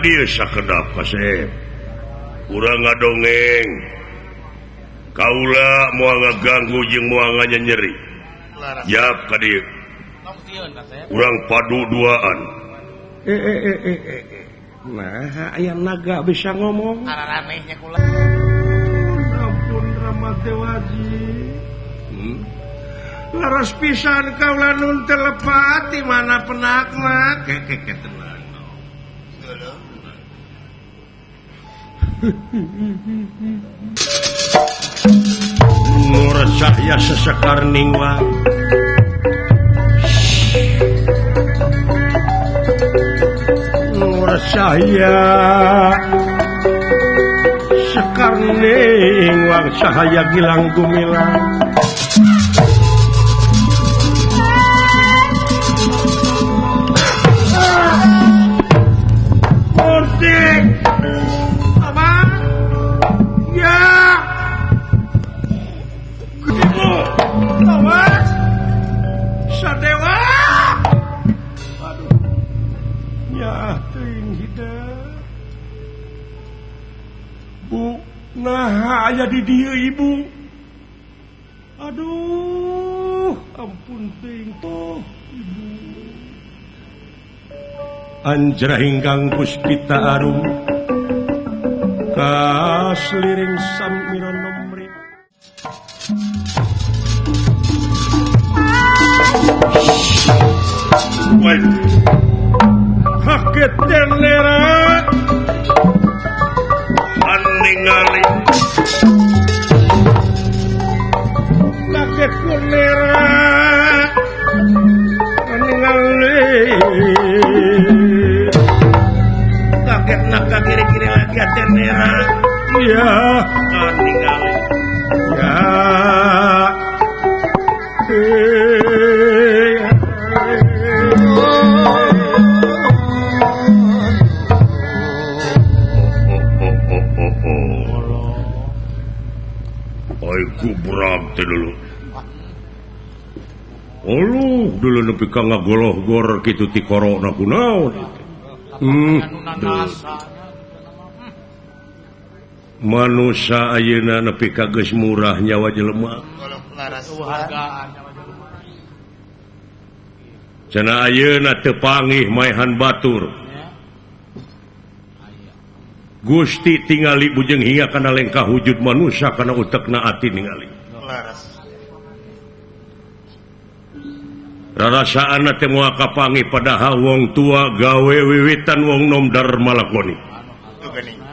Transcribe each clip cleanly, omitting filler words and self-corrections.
kadir sakedap kasep urang ngadongeng kaula moal ngaganggu jeung moal nyeri jap kadir urang padu duaan nah aya naga bisa ngomong araranehnya kula ampun Ramadewadi laras pisan kaula nun telepati mana penakna keke tenang nur cahya sesekar ningwang nur cahya sekar ningwang cahaya gilang gumilang nah aya di dia ibu aduh ampun teuing ibu anjra hinggang puspita arum kasliring samira nomri haket tenera ningali kaget kunera ningali kaget nak kiri-kiri lagi tenera iya ningali ya Kubrag teh dulu. Dulu nepi ka ngagoloh-gor kitu ti corona kunaon. Manusia ayeuna nepi ka geus murah nyawa jelema. Cenah ayeuna teu panggih maehan batur. Gusti tingali bujeng hingga kana lengkah wujud manusia kana utekna ati ningali. Rarasaanna teh moal kapanggih padahal wong tua gawe wiwitan wong nom darma lakoni.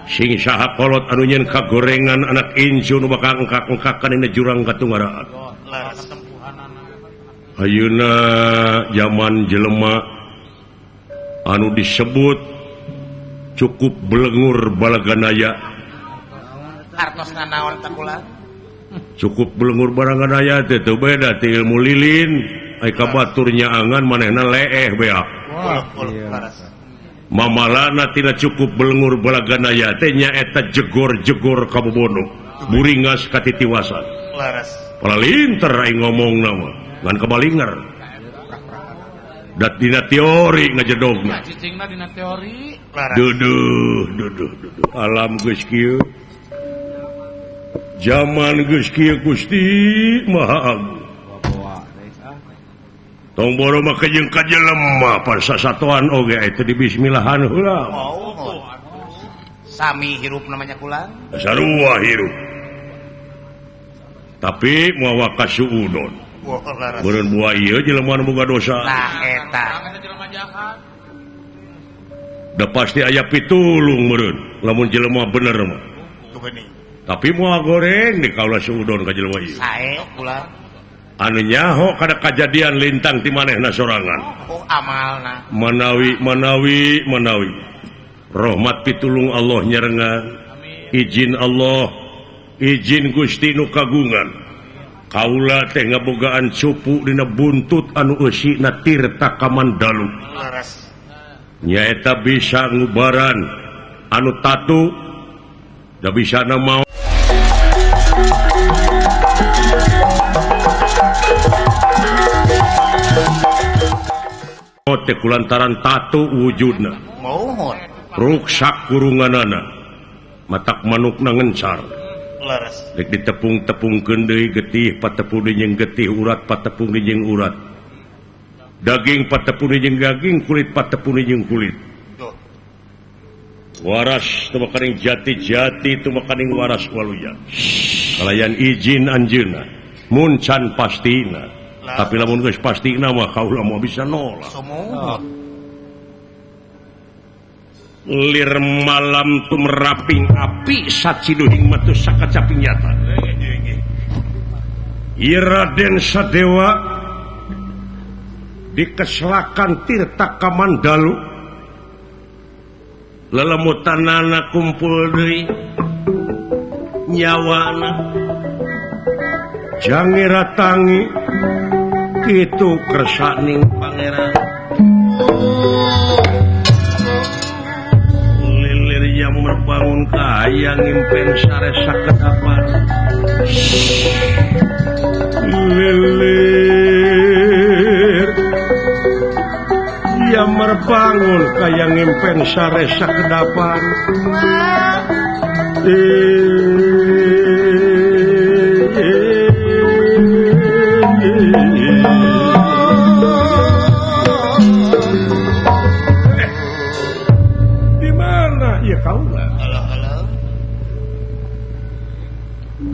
Sing saha kolot anu nyeun kagorengan anak incu nu bakal engkak-engkakan dina jurang katungaraan. Ayeuna zaman jelema anu disebut cukup belengur balaganaya artosna naon teh kula cukup belengur balaganaya teh teu beda ti ilmu lilin ai ka batur nyaangan manehna leeh beak mamalana tina cukup belengur balaganaya teh nyaeta jegor-jegor kabobono buringas katitiwasan palalinter ai ngomongna mah ngan kabalinger dat dina teori ngajedogna cicingna dina teori duduh alam geus kieu zaman geus kieu Gusti Maha Agung tong boro mah kajeng kajelema pan sasatoan oge eta di bismillahan heula sami hirup namanya kula sarua hirup tapi moal kasuudon beureun buah ieu jelema nu boga dosa nah eta da pasti aya pitulung meureun lamun jelema bener mah tapi moal goreng di kaula suudon ka jelema ieu sae kula anu nyaho kada kajadian lintang ti manehna sorangan amalna manawi rahmat pitulung Allah nyerengan izin Allah izin Gusti nu kagungan kaula teh ngabogaan cupu dina buntut anu eusina tirta kamandalu nyaeta bisa ngubaran anu tatu da bisa na mau teh kulantaran tatu wujudna mohon ruksak kurungan anak matak manuk nangencar ditepung-tepung kendai getih patepung jeung getih urat patepung jeung urat daging patepung jeung daging kulit patepung jeung kulit waras teu makaning jati-jati teu makaning waras waluya kalayan izin anjeunna mun can pastina tapi lamun geus pastina mah kaula moal bisa nolak lir malam tumraping api saciduhing matu sakacaping nyata Raden Sadewa dikeselakan tirta ka Mandalu lelemutanana kumpul deui nyawana jangira tangi kitu kersaning pangeran yang merbangun kaya ngimpen sare sakedapan lilir yang merbangun kaya ngimpen sare sakedapan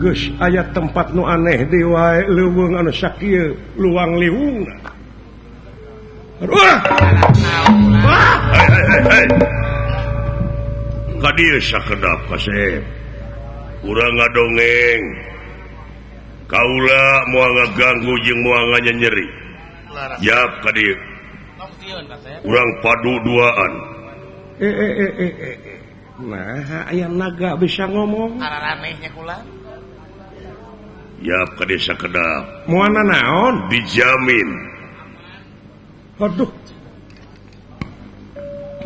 geus aya tempat nu aneh di wae leuweung anu sakieu luang liwung ka dieu sakedap kasep urang ngadongeng kaula moal ngaganggu jeung moal nganyeri jap ka dieu urang padu duaan nah aya naga bisa ngomong araranehnya kula yap ka desa kedap moana naon dijamin aduh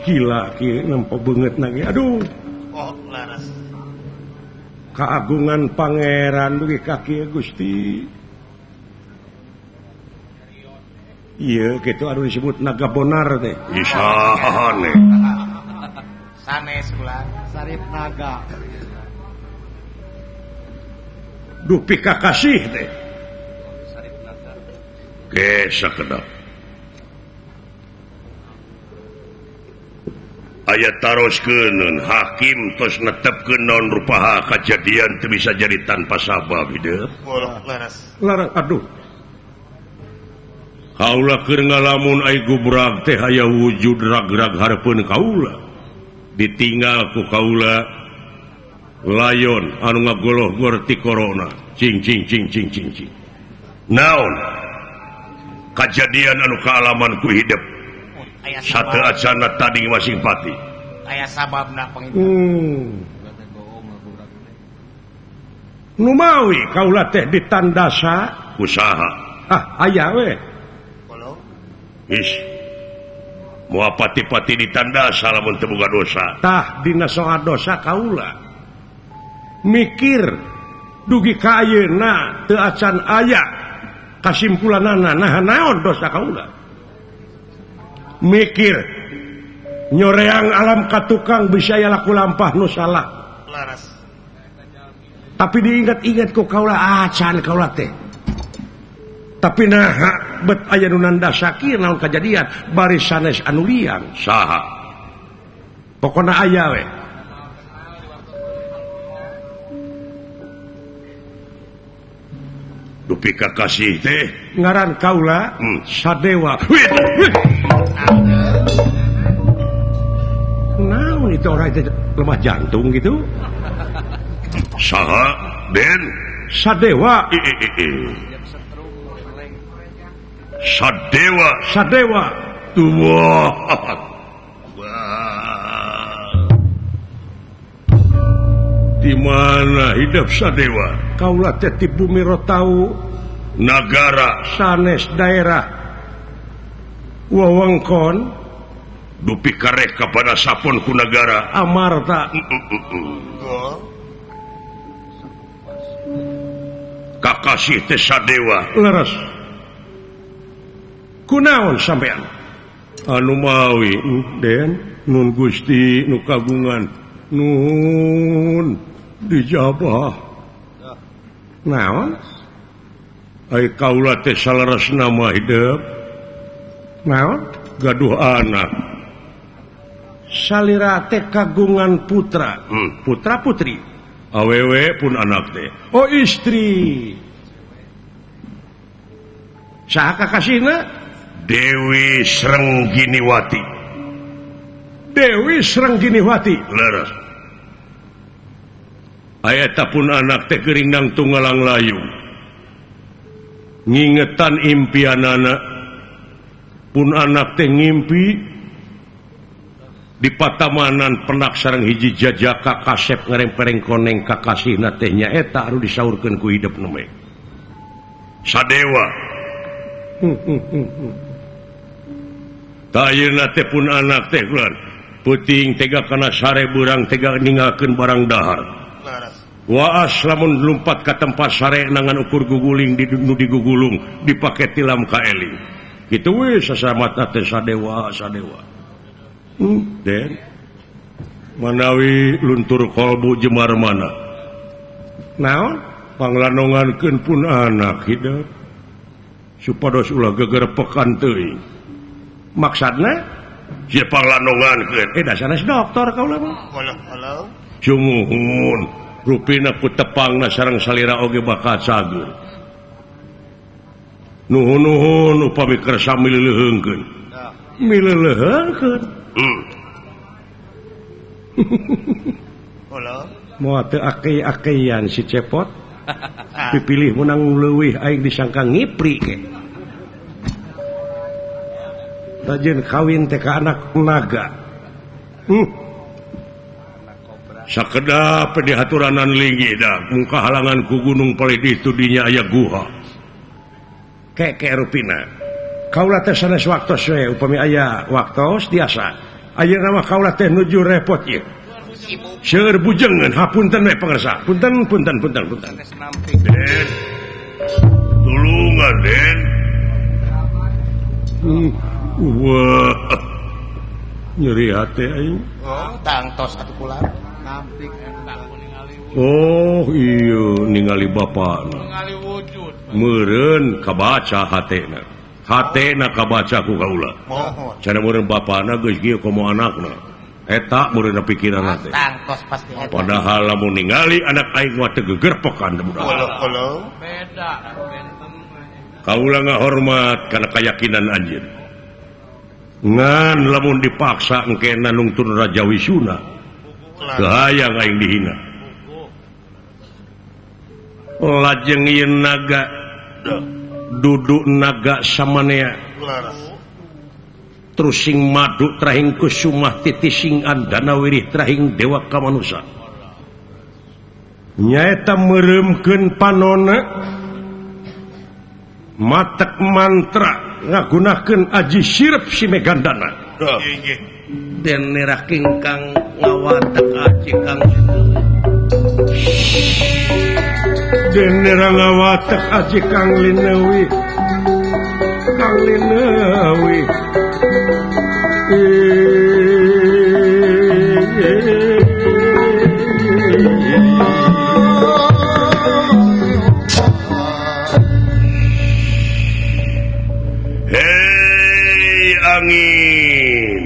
gila kieu nempo beungeut nage aduh laras kaagungan pangeran dugi ka kieu Gusti ieu kitu anu disebut naga bonar teh isahane sanes kula sarip naga dupi kakasih teh ke sakedap aya taroskeun hakim tos netepkeun naon rupaha kajadian teu bisa jadi tanpa sabab hideuk larang aduh kaula keur ngalamun ai gubrag teh aya wujud ragrag hareupeun kaula ditinggal ku kaula layon anu ngagoloh-goloh ti corona cing cing cing cing cing cing naon kajadian anu kaalaman ku hidup sateu acana tadi masing pati aya sababna pengitu nu mawi kaula teh ditandasa usaha aya we is moal pati-pati ditandasa lamun teu boga dosa tah dina soal dosa kaula mikir dugi ka ayeuna teu acan aya kasimpulanana nah naon dosa kaula mikir nyoreang alam ka tukang bisa aya laku lampah nu salah tapi diingat-ingat ku kaula acan kaula teh tapi nah bet aya nu nanda sakir naon kajadian bari sanes anu liang saha pokona aya we dupi kakasih teh ngaran kaula Sadewa naon itu orang itu lemah jantung gitu saha Den Sadewa Sadewa wah di mana hidup Sadewa kaula teh ti bumi Rotau nagara sanes daerah wewengkon dupi kareh kepada sapon ku negara Amarta kakasih teh Sadewa leres kunaon sampean anu mawi Den Nun Gusti nu kagungan nun dijabah naon ai kaula teh salerosna mah hidup naon gaduh anak salira teh kagungan putra putra putri awewe pun anak teh oh istri saha kakasihna Dewi Srengginiwati Dewi Srengginiwati leres ayata pun anak teh geuring tunggalang layu ngingetan impianana pun anak teh ngimpi di patamanan penak sareng hiji jajaka kasep ngarempereng koneng kakasihna teh nyaeta anu disaurkeun ku hidupna mah Sadewa tayeuna teh pun anak teh kulan puting tega kana sare burang tega ninggalkeun barang dahar waas lamun lumpat ka tempat sare nangan ukur guguling di nu digugulung dipake tilam ka eling kitu we sasamatna teh sadewa den manawi luntur kolbu jemar mana naon panglanongankeun pun anak hidup supados ulah gegerpekan teuing maksudna si panglanongankeun dasarna dokter kaula mah halo sumuhun rupina ku tepangna sareng salira oge bakal cager nuhun-nuhun upami kersa mileuheungkeun halo moal teu akei-akeian si cepot dipilih menang leuwih aing disangka ngipri ke rajin kawin teh ka anak naga sakedap dihaturanan lingi dah muka halangan ku gunung palidih itu dinya aya guha keke rupina kaula teh sanes waktos we upami aya waktos biasa ayeuna mah kaula teh nuju repot ieu seueur bujengeun hapunten we pangarsa punten den tulungan den wah nyeri hati aing tangtos atuh kula nampik oh iya ningali bapakna ningali wujud meureun kabaca hatena kabaca ku kaula cara meureun bapakna geus kieu komo anakna eta meureun pikiranna teh tangtos pasti eta padahal lamun ningali anak aing mah teu gegerpekan teh budak halo beda benten kaula ngahormat kana keyakinan anjeun ngan lamun dipaksa engkena nungtun Raja Wisuna gahayang aing dihina lajeng ieu naga duduk naga samanea terus sing madu trahing kusumah titis sing andana wirih trahing dewa kamanusa nyaeta meuremkeun panonna matek mantra ngagunakeun aji sirep si megandana den nerah kingkang ngawatek aji kang den nerah ngawatek aji kang linewi angin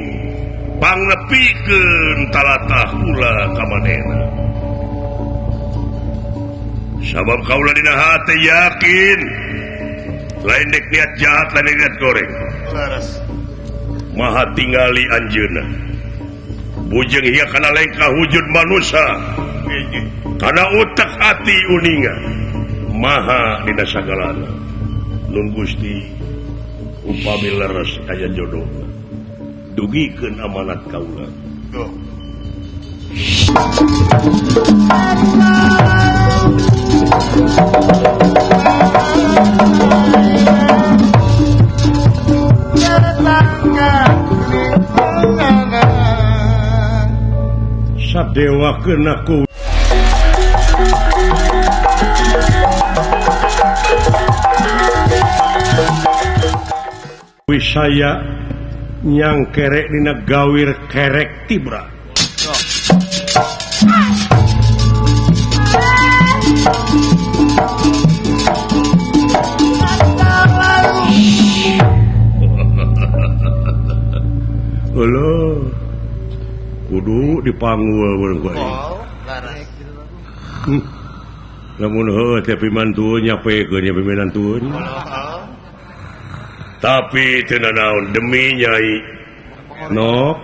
panglepikeun talatah kula ka manehna sabab kaula dina hate yakin lain dek niat jahat lain dek niat goreng maha tingali anjeunna bujeng ieu kana lengkah wujud manusia kana utek ati uninga maha dina sagalana nun Gusti upami leres aya jodohna dugikeun amanat kaula sadewakeun aku wisaya yang kerek dina gawir kerek tibra. Halo, kudu dipanggul namun tapi mantunya pekerja peminantun tapi tidak naon demi nyai no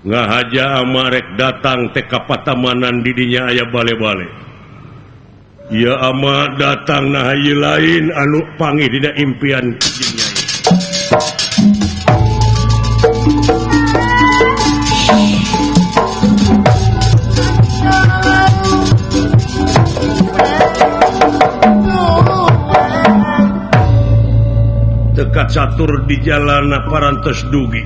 nggak aja amarek datang teka patamanan didinya ayah bale-bale ya ama datang nah lain anu panggih dina impian nyai dekat catur di jalan parantos dugi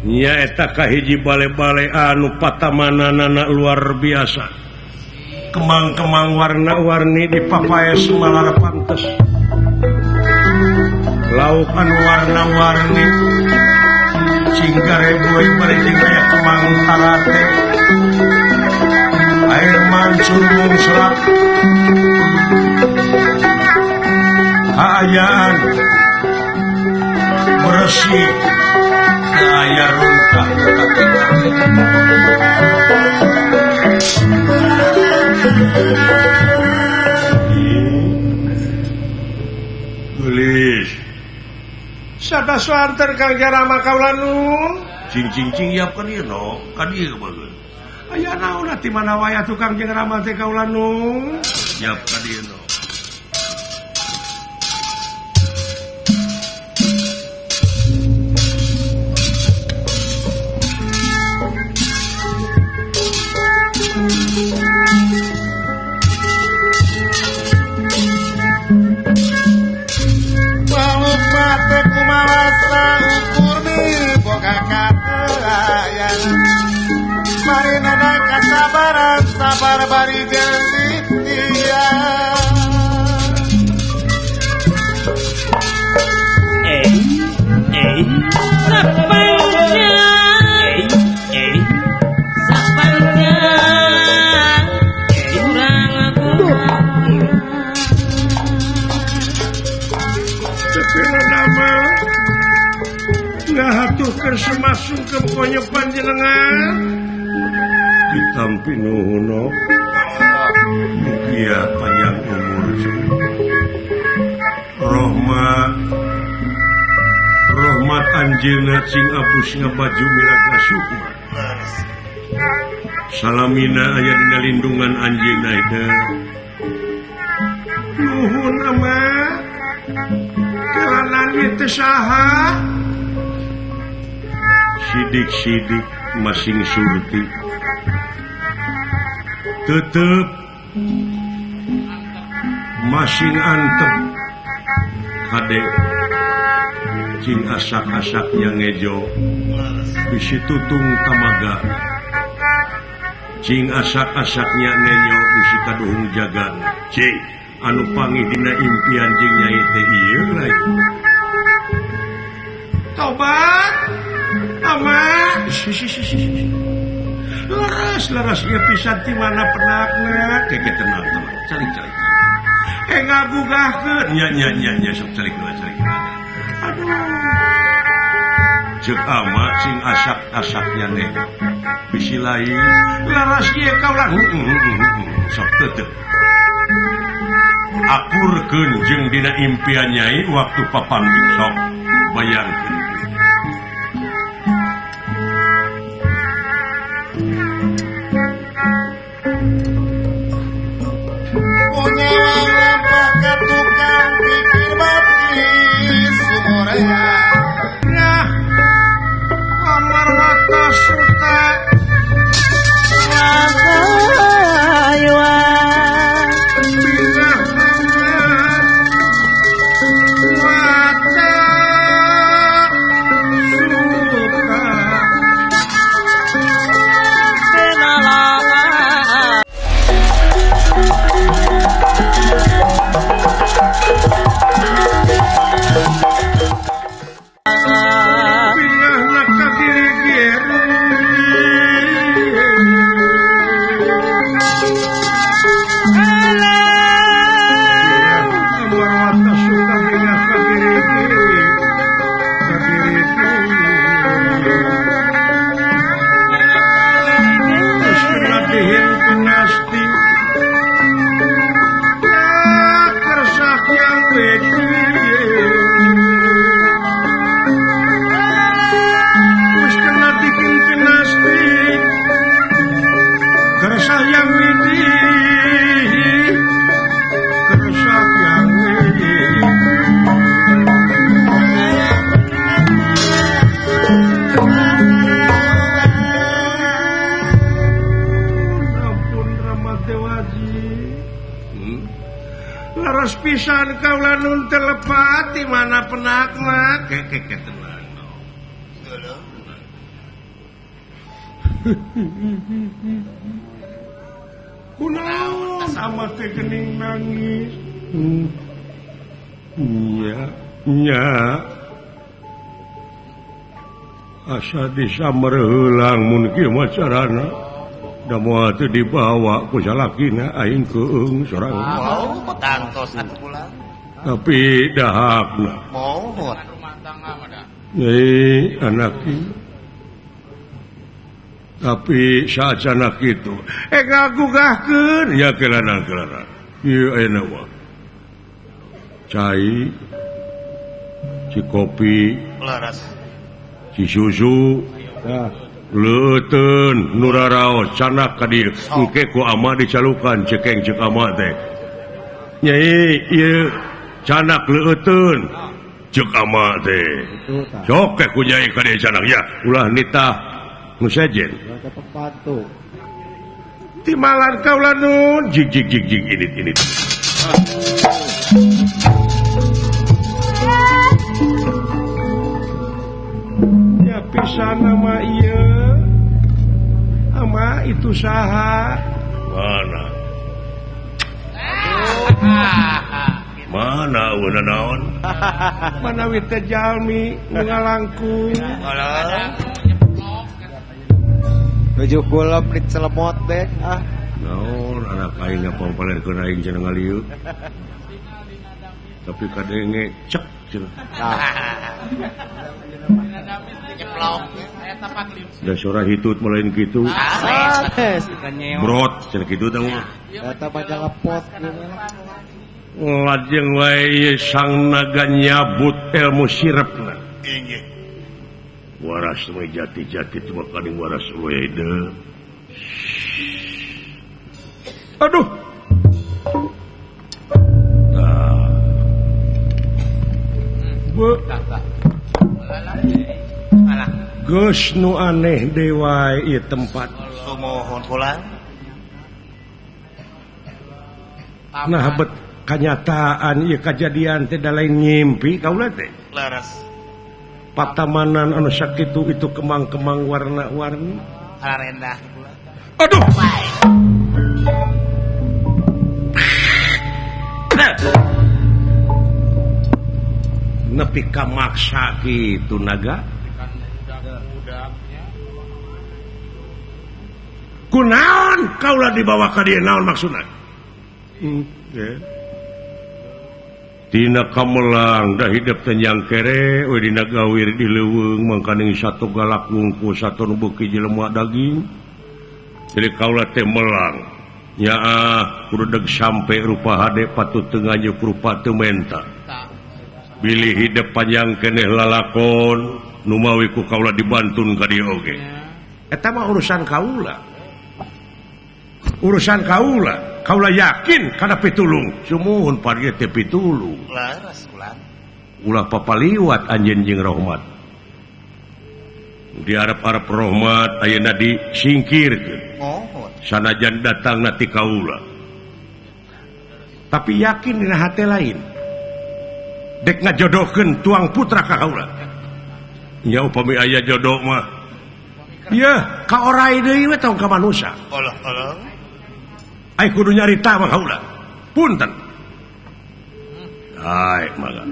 nyaeta kahiji bale-bale anu patamananana luar biasa kemang-kemang warna-warni di papaes malara pantes lauk anu warna-warni cinggare boy barejing aya kemang tarate air mancur mungsrat kaayaan bersih daya runtah gelis sada suarter kang jarama kaulanu cing yap ka dieu no ka dieu bageun aya naon ti mana waya tukang jarama teh kaulanu yap ka dieu no sabar bari dia sabarnya kurang aku cepena nama ngahaturkeun semasuk ke pokonya panjenengan ditampi nuhun mugia panjang umur rahmat anjeunna cing abus ngabaju miraga sukma salamina aya dina lindungan anjeunna teh nuhun ama kelanan teh saha sidik-sidik masing surti tetep masing antep kade cing asak-asaknya ngejo bisi tutung tamaga cing asak-asaknya nenyo bisi kaduhung jaga cing anu panggih dina impian cing nyai teh ieu lagi tobat ama laras ya pisan ti mana penakna keke tenang cari ngagugahkeun nya sok cari aduh ceuk ama sing asak-asaknya nih bisi lain laras ieu kaulah sok teu akurkeun jeung dina impian nyai waktu papanggih sok bayangkeun sayang widih keresah yang widih ampun Rama Dewaji laras pisan kaula nun telepat di mana penakna keke tenang kunaon sama teh geuning nangis nya asa disamber heulang mun kieu mah carana da moal teu dibawa ku salakina aing keung sorang tangtos atuh kula tapi dahakna mohon rumah tangga mah dah. anak ieu tapi saacana kitu ngagugahkeun ya kelana ieu ayeuna mah cai ci kopi laras ci susu leuteun nu raraos canak ka dieu engke ku ama dicalukan cekeng ceuk ama teh nyai ieu canak leuteun ceuk ama teh sok ke ku nyai ka dieu canak ya ulah nitah nu sejen timalan kaula nun jig ini ya pisan nama ieu ama itu saha mana ulah naon mana wit teh jalmi nu ngalangkung nuju kula prit celemot deh naon anak aing ngapampalerkeun aing cenah ngalieu tapi kadenge cek cenah nyeplok Eta Pak Lim. da sora hitut melain kitu brot cenah kitu teh mah eta baca ngepot lajeng wae sang naga nyabut ilmu sirepna inggih waras mah jati-jati cuma kading waras we deui aduh geus nu aneh dewa ieu tempat sumohon kula nah bet kanyataan ieu kajadian teh da lain ngimpi kaula teh laras patamanan anu sakitu itu kemang-kemang warna-warni rendah kula aduh nepi ka maksa kitu naga kunaon kaulah dibawa ka dieu naon maksudna tina kamelang da hidup teh nyangkere we dina gawir di leuweung mangkaning satu galak ngungku satu nu beuki jelema daging jadi kaulah teh melang nyaah kudu deg sampe rupa hade patut teu nganyuk rupa teu menta bilih hidup panjang keneh lalakon nu mawi ku kaulah dibantun ka dieu oge eta mah urusan kaula kaula yakin kana pitulung sumuhun parieu teh pitulung laras kula ulah papaliwat anjeun jeung rahmat diarep-arep rahmat ayeuna disingkirkeun mohon sanajan datangna ti kaula tapi yakin dina hate lain dek ngajodohkeun tuang putra ka kaula nya upami aya jodoh mah ieu ka orai deui we tong ka manusia Allah ai kudu nyarita mah kaula punten ai mangga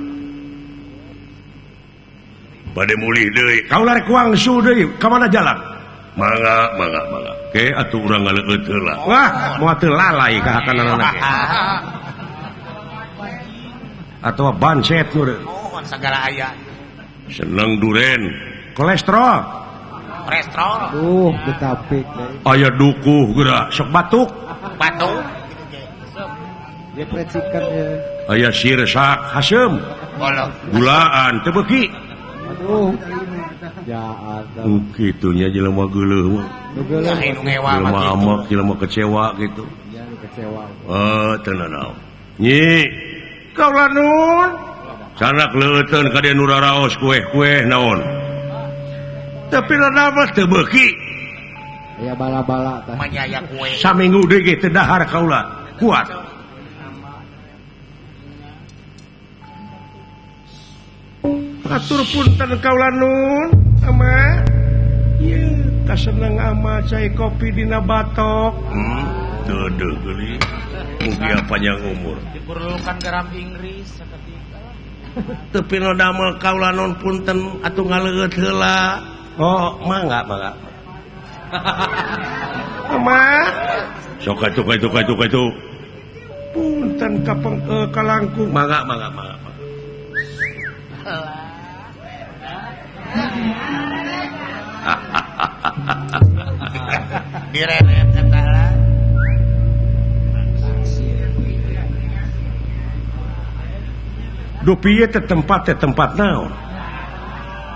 bade mulih deui kaula rek wangsu deui ka mana jalan mangga ke atuh urang ngaleut heula wah moal teu lalai ka hakanana ge atawa banset nu deui mohon sagala aya seneng duren kolesterol betapik aya dukuh geura sok batuk batu dia precikan ya aya sirsak hasem Allah gulaan teu beuki aduh ya ada kitunya jelema geuleuh mah mau kecewa gitu tenang kaulah nun sanak leuteun ka dieu nu raraos kue naon tapi rada teu beuki ya bala-bala tah Manyaya kue. saminggu deui ge teu dahar kaulah kuat atur punten kaulah nun ama ieu kaseneng ama cai kopi dina batok Tuduh geulis mugia panjang umur Diperlukan garam Inggris seketika. tapi no damel kaulah nun punten atuh ngaleut heula oh mangga ama sok atuh punten kalangkung mangga Direret eta lah. dupi teh tempat naon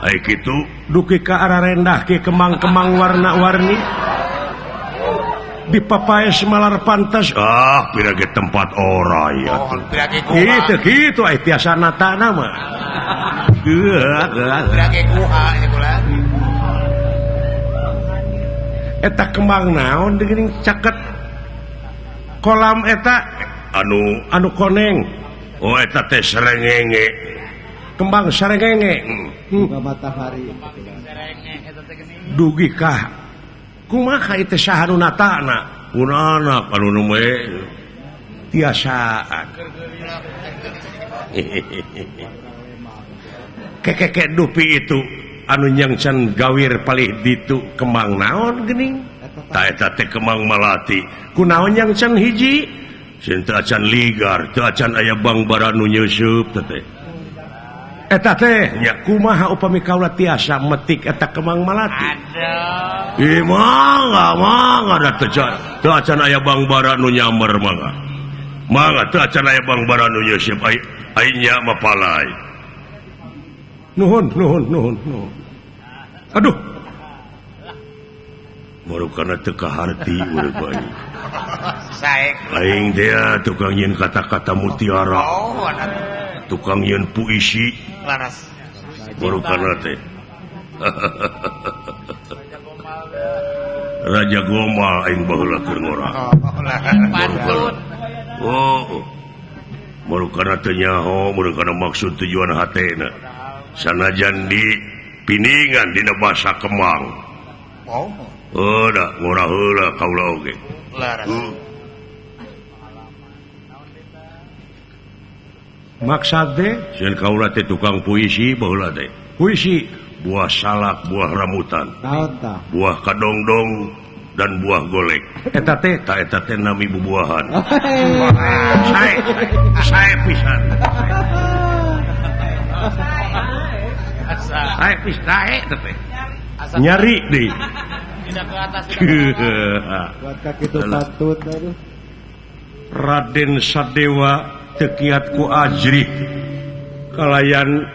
ai kitu duki ka arah rendah ke kemang-kemang warna-warni di papaya semalar pantas pirage tempat ora ya Pirage guha. gitu ai tiasa natana mah Pirage guha ieu ulah. eta kembang naon geuning caket kolam eta anu koneng eta teh serengenge kembang sarengenge buka matahari dugi kah kumaha ieu teh saha nu natana punana anu nume tiasaan keke dupi itu anu nyangcan gawir palih ditu kembang naon geuning ta eta teh kemang malati kunaon nyangcan hiji sinta acan ligar teu acan aya bangbara nu nyeusup teh eta teh nya kumaha upami kaula tiasa metik eta kembang malati ih mangga da teu acan aya bangbara nu nyamer mangga teu acan aya bangbara nu nyeusup ai nya mapalai nuhun aduh marukana teu kaharti urang bae Saek. aing teh tukang nyeun kata-kata mutiara tukang nyeun puisi Laras. marukana teh Raja Gomal aing baheula keur ngora Pantun. marukana teu nyaho marukana maksud tujuan hatena sanajan di piningan dina basa kemang da ngora heula kaula oge Laras. maksade sieun kaula teh tukang puisi baheula teh puisi buah salak buah ramutan naon tah buah kadongdong dan buah golek eta teh ta eta teh nami bubuahan sae pisan sae pis dae teh nyari deui Tidak ke atas. buat kaki itu pantun aduh Raden Sadewa tekiat ku ajrih kalayan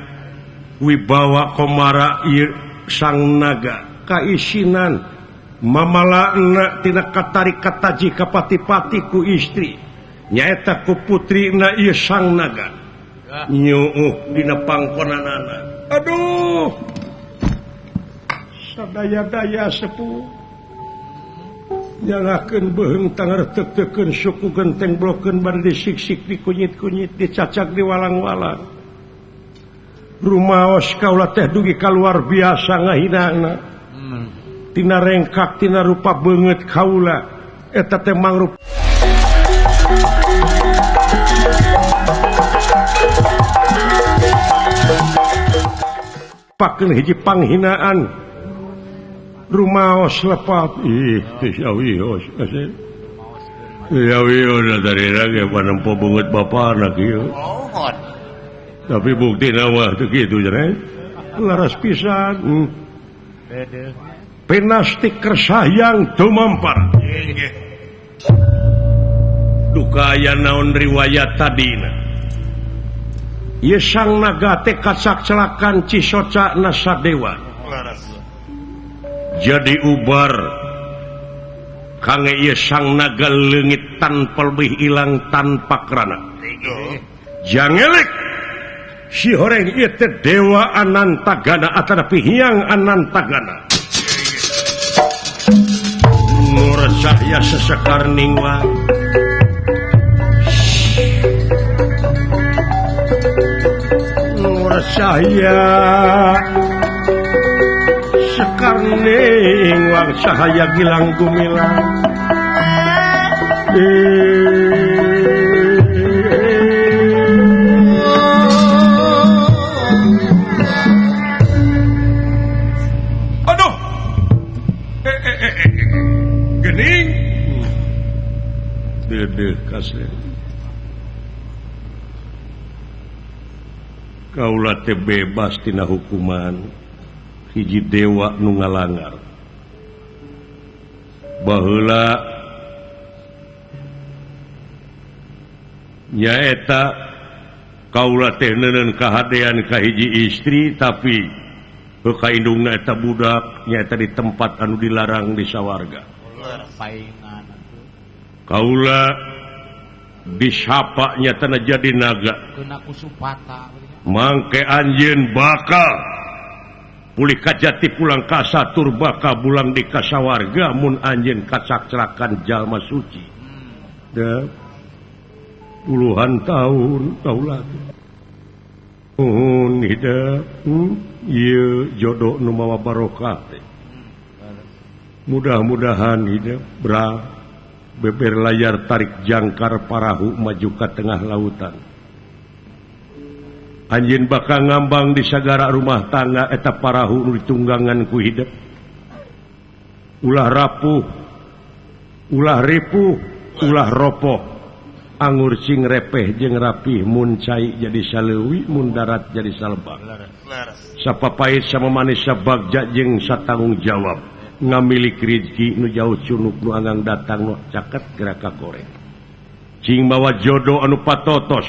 wibawa komara ieu sang naga kaisinan mamalaena tina katari kataji kapati-pati ku istri nyaeta ku putrina ieu sang naga nyuuh dina pangkonanana aduh sadaya-daya sepuh nyalakeun beheung tanger teu-teukeun suku genteng blokeun bari disiksik dikunyit-kunyit dicacak di walang-walang rumaos kaula teh dugi kaluar biasa ngahinana tina rengkak tina rupa beungeut kaula eta teh mangrup pakeun hiji panghinaan rumaos lepat yawios dari rage panempo beungeut bapana kieu tapi bukti nama teu kitu cenah laras pisan penastik kersayang tumampar duka aya naon riwayat tadina ieu sang naga teh kacak celakan Cisoca Nasadewa jadi ubar kangge ieu sang naga leungit tanpa lebih hilang tanpa kerana jangelek si horeng ieu teh dewa Anantagana atanapi hyang Anantagana nur cahya sesekar ningwa nur cahya sekarning wang cahaya gilang gumilang aduh gening dedeh kasih kaula teh bebas tina hukuman hiji dewa nu ngalanggar baheula nyaeta kaula teh neuneun kahadean ka hiji istri tapi kaindungna eta budak nyaeta di tempat anu dilarang di sawarga kaula disapa nyatana jadi naga kena kusupata mangke anjeun bakal pulih kajati pulang kasa turbaka bulang di kasawarga mun anjeun kacak-cerakan jalma suci da puluhan tahun kaula hidup ieu jodoh nu mawa barokah teh mudah-mudahan hidup beber layar tarik jangkar parahu maju ka tengah lautan anjeun bakal ngambang di sagara rumah tangga eta parahu nu ditunggangan ku hidup ulah rapuh ulah ripuh ulah ropoh anggur cing repeh jeung rapih mun cai jadi saleuwi mun darat jadi salebang sapapait sama manis sabagja jeung satanggung jawab ngamilik rezeki nu jauh cunuk nu anggang datang nu caket geraka koreng cing bawa jodoh anu patotos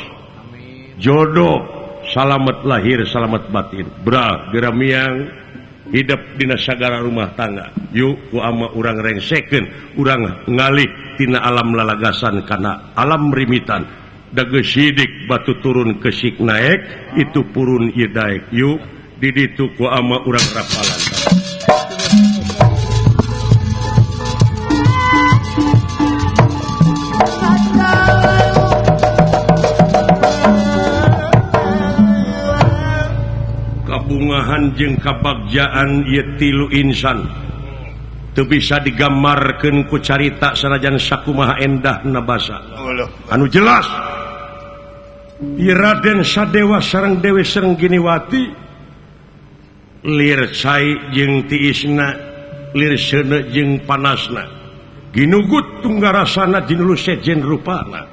jodoh salamet lahir salamet batin bra geramiang hidup dina sagara rumah tangga yuk ku ama urang rengsekeun urang ngalih tina alam lalagasan kana alam rimitan da geus sidik batu turun kesik naek itu purun ieu daek yuk di ditu ku ama urang rapalan kabungahan jeung kabagjaan ieu tilu insan teu bisa digambarkeun ku carita sanajan sakumaha endahna basa anu jelas ieu Raden Sadewa sareng Dewi Srengginiwati lir cai jeung tiisna lir seuneu jeung panasna ginugut tunggarasana jinulu sejen rupana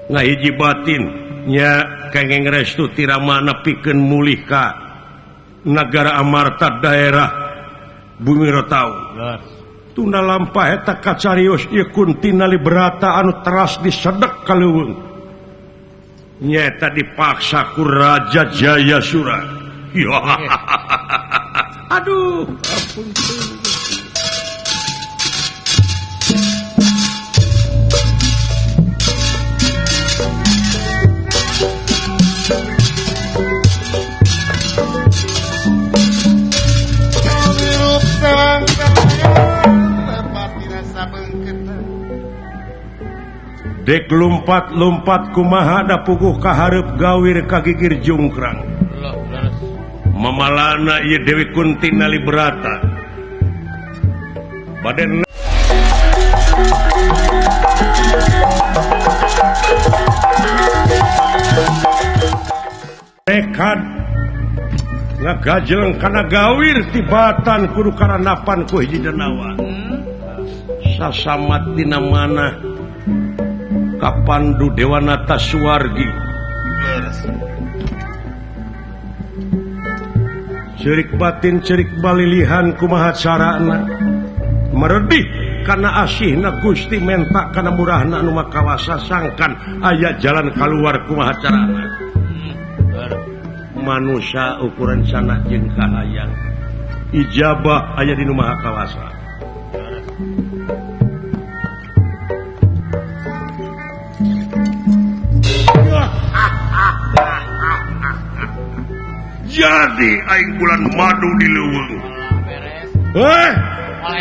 ngahiji batin nya kengeng restu tiramana pikeun mulih ka nagara amarta daerah bumi rotau tunda lampah eta kacarios ieu kuntina librata anu teras disedek ka leuweung nyata dipaksa ku Raja Jayasura aduh ampun dek lumpat-lumpat kumaha da puguh ka hareup gawir ka gigir jungkrang mamalana ieu Dewi Kuntina Librata baden nekad ngagajeng kana gawir tibatan kudu karanapan ku hiji denawa sasamat dina manah Kapandu Dewanata Suwargi cerik batin cerik balilihan kumaha carana meredih kana asihna Gusti mentak kana murahna anu makawasa sangkan aya jalan kaluar kumaha carana manusia ukuran sana jeung kahayang ijabah aya di nu maha kawasa Jadi aing bulan madu di leuweung. Beres. Oleh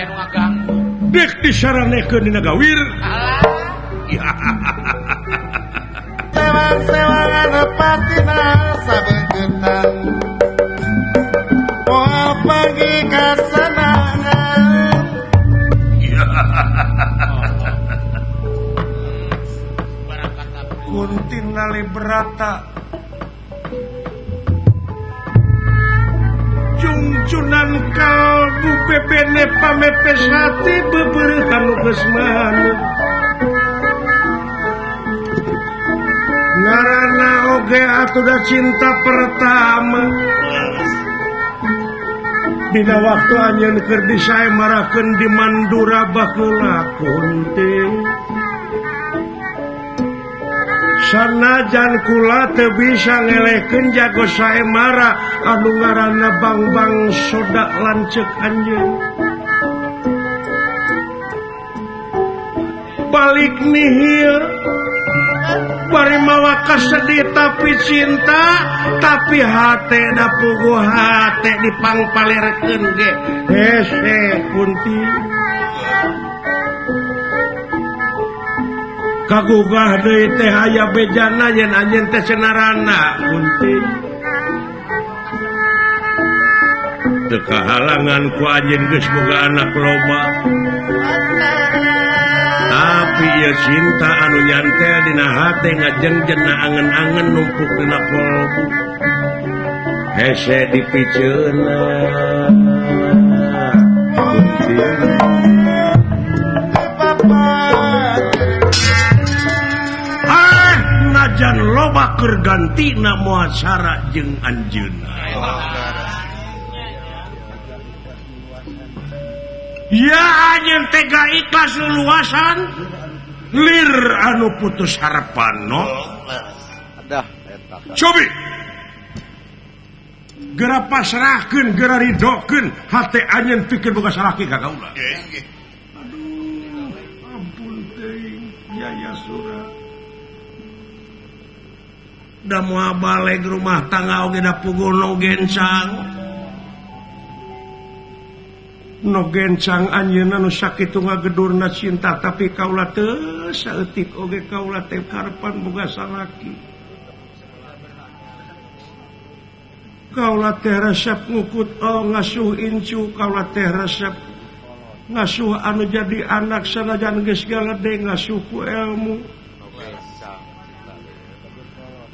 nu ngaganggu. Dek disaranekeun dina gawir. Sewang-sewangan patina sabeungkeuntan. Moal pagi kasenangan. Kuntin nali berata Cungcunan kalbu bebene pamepes hati beberhan geus manuk Ngarana oge atuda cinta pertama Dina waktu anjeun keur disaemarakeun di Mandura baheula kunting Sanajan kula teu bisa ngelekeun jago saemara anu ngaranna Bang Soda lanceuk anjeun. Balik nihil bari mawa kasedih tapi cinta tapi hate da puguh hate dipangpalerkeun ge hese kunti kagugah deui teh aya bejana yen anjeun teh cenarana kunti teu kahalangan ku anjeun geus boga anak loba tapi ieu cinta anu nyantel dina hate ngajengjenna angen-angen numpuk dina kolbu hese dipikeunna kunti najan loba keur gantina moal sara jeung anjeunna ya anjeun tega ikhlas luasan lir anu putus harapan no Adah eta. cobi geura pasrahkeun geura ridokeun hate anjeun pikeun boga salaki ka kaula aduh ampun teuing Yaya Sura da moal balik rumah tangga oge da puguh no gencang anjeunna nu sakitu ngagedurna cinta tapi kaula teu saeutik oge kaula teh karepan boga salaki kaula teh resep ngukut ngasuh incu kaula teh resep ngasuh anu jadi anak sanajan geus galede ngasuh ku ilmu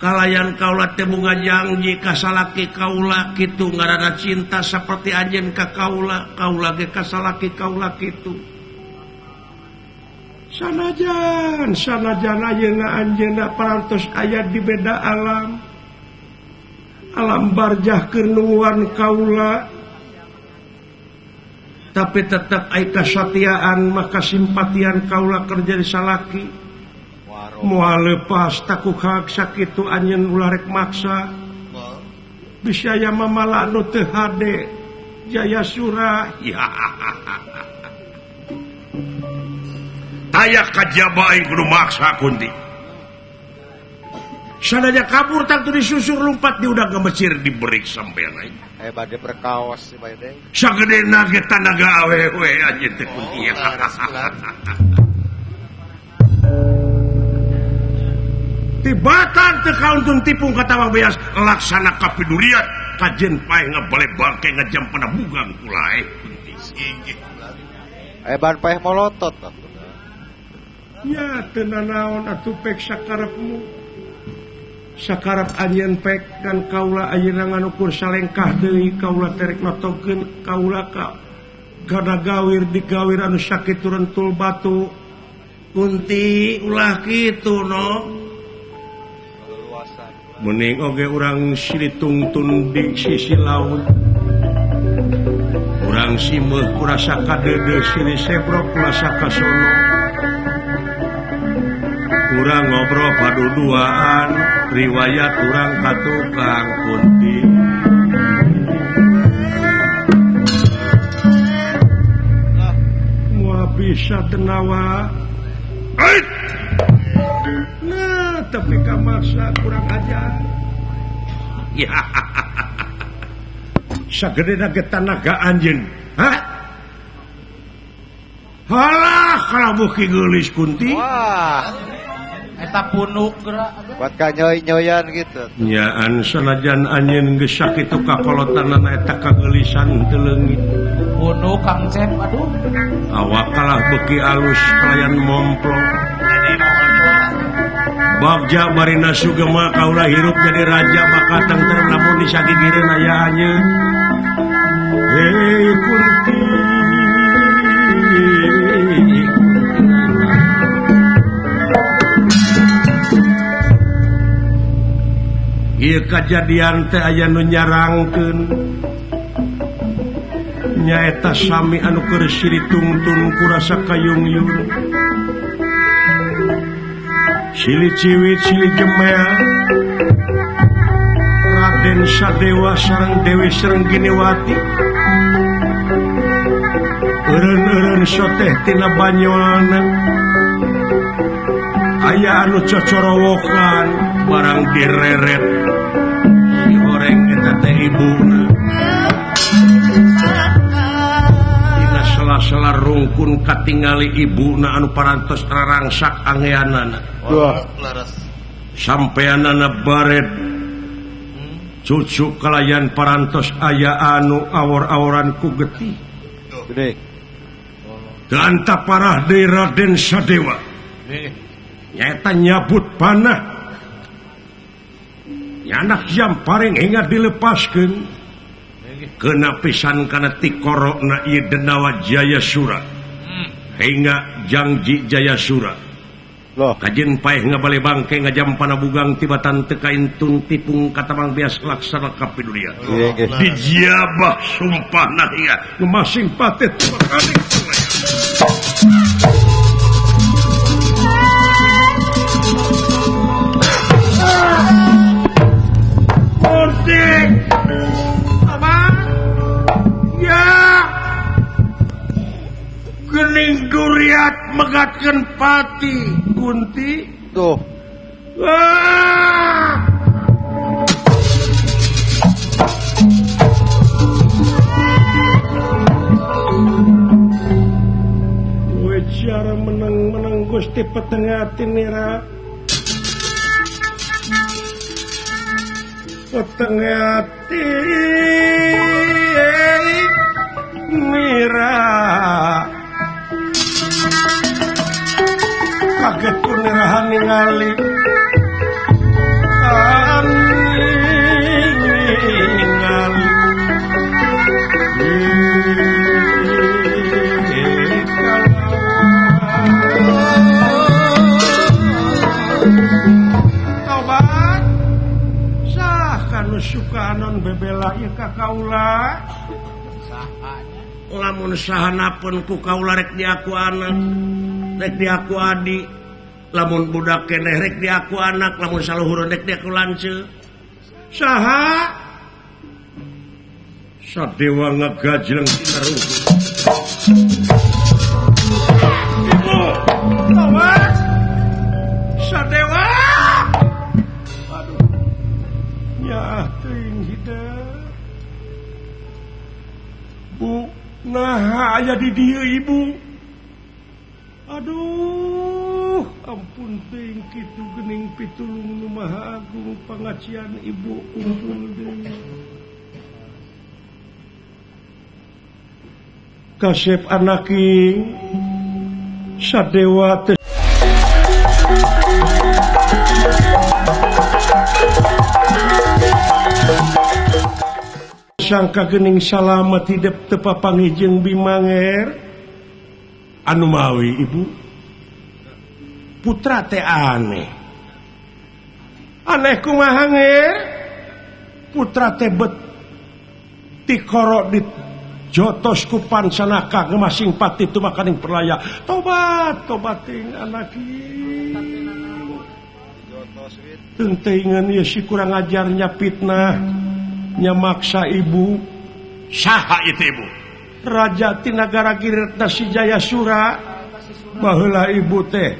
kalayan kaula teh boga janji ka salaki kaula kitu ngaranna cinta saperti anjeun ka kaula kaula ge ka salaki kaula kitu sanajan ayeuna anjeunna parantos aya di beda alam barjah keur nungguan kaula tapi tetep aya kasatiaan maka simpatian kaula kerja di salaki moal lepas takuk hak sakitu anjeun ulah rek maksa bisa aya mamala anu teu hade Jaya Sura ya taya kajaba aing kudu maksa kunti sadaya kabur tak teu disusur lumpat di udah gemecir diberik sampean aing Bade perkaos si Bade. sagedena ge tanaga awewe anjeun teh kunti tibatan teu kauntun tipung katawang beas laksana kapidurian kajen paeh ngabale bangke ngajam pada bugang kulae Ban paeh molotot ya teu nanaon atuh pek sakarepmu sakarep anjeun pek dan kaula ayeuna nganukur salengkah deui kaula terek notokeun kaula ka gada gawir digawir anu sakitu rentul batu kunti ulah kitu no mending oge urang silitungtun di sisi laut urang simeuh kurasa kadeudeus sili sebrok kurasa kasono urang ngobrol paduduaan riwayat urang ka tukang kunti moal bisa tenawa. Nah, tapi kamaksa kurang ajar. Ya. Sagedena getan naga anjeun. Hah? Halah kalabuh ki geulis Kunti. Wah, Eta punuk gerak. buat kanyoy-nyoyan gitu. Nyaan sanajan anjeun geus sakitu kakolotanana eta kageelisan teu leungit. Punuk Kang Cep, aduh. Awak kalah beki alus kalayan momplok. Bagja marina sugema kaula hirup jadi raja maka tengter namun disagigireun aya anjeun. Hei Kunti. Ieu kajadian teh aya nu nyarangkeun. Nyaeta sami anu keur siritungtun ku rasa kayung-yung. Silih ciwit silih gemea. Raden Sadewa sareng Dewi Srengginiwati. Eureun-eureun soteh tina banyoana. Aya anu cocorowokan barang direret. Si horeng eta teh ibuna. Dina sela-sela rungkun katingali ibuna anu parantos rarangsak anggeanana. Wah, Sampeanana baret cucuk kalayan parantos aya anu awor-aworan ku getih. gede. Teu anta parah deui Raden Sadewa. Nyaeta nyabut panah. Nyanak jam paring hingga dilepaskeun. Keuna pisan kana tikorokna ieu Denawa Jayasura. Hingga Jangji Jayasura. Loh, Kajen paeh ngabale bangke ngajam panabugang tibatan tekain tun tipung katamang bias laksana kapidulia. iya ge. Dijabah sumpah nah iya ngemasing patet makaning Kunti apa ya gening duriat megatkeun pati Kunti. Tuh, Wah! Cara menang Gusti Petengati nira. Petengati nira. Kaget ku nirahan ningali. Ningali. Sukanon bebela ieu ka kaula. Lamun sahanapun ku kaula rek diaku anak, rek diaku adi. Lamun budak keneh rek diaku anak, lamun saluhureun rek diaku lanceu. Saha? Sadewa ngagajleng tina ruh. Ibu, awas. Sadewa. Ya teuing hideung. Bu, nah aya di dieu ibu. Aduh, ampun teuing kitu geuning pitulung nu maha agung pangacian ibu kumpul deui. Kasep anaking Sadewa teh sangka geuning salamet hidup teu papanggih jeung Bimanger anu mawi ibu putra teh aneh kumaha nger putra teh bet tikoro di jotos ku pansanaka ngemasing pati tu makaning perlaya tobat ting anak ieu teuing ieu si kurang ajarnya fitnah nya maksa ibu. Saha itu ibu? Raja ti nagara Giretna si Jayasura baheula ibu teh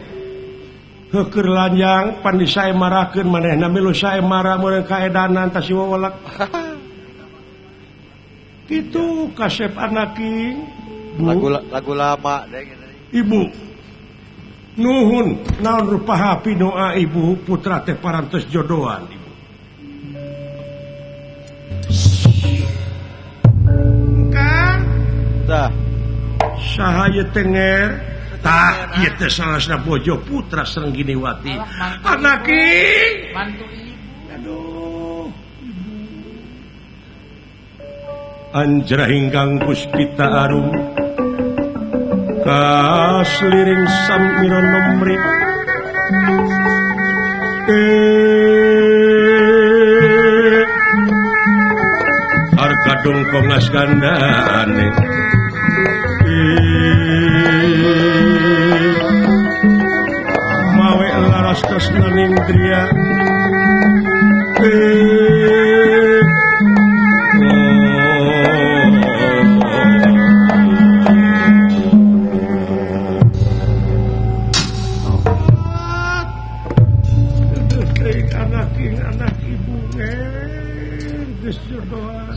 heukeur lanjang pandi sae marakeun manehna milu sae marah meureun kaedanan tas wewelek kitu kasep anaki lagu lama deh gitu. Ibu nuhun naon rupaha pinoa ibu putra teh parantos jodohan ibu kan Dah. sahaya tenger tah ieu teh salasna bojo putra Srengginiwati anaki Mantu ibu. aduh anjra hinggang puspita arum kasliring samiro nomri harga dongkongas gandane mawe laras tresna nindria anak ibu geus jodohan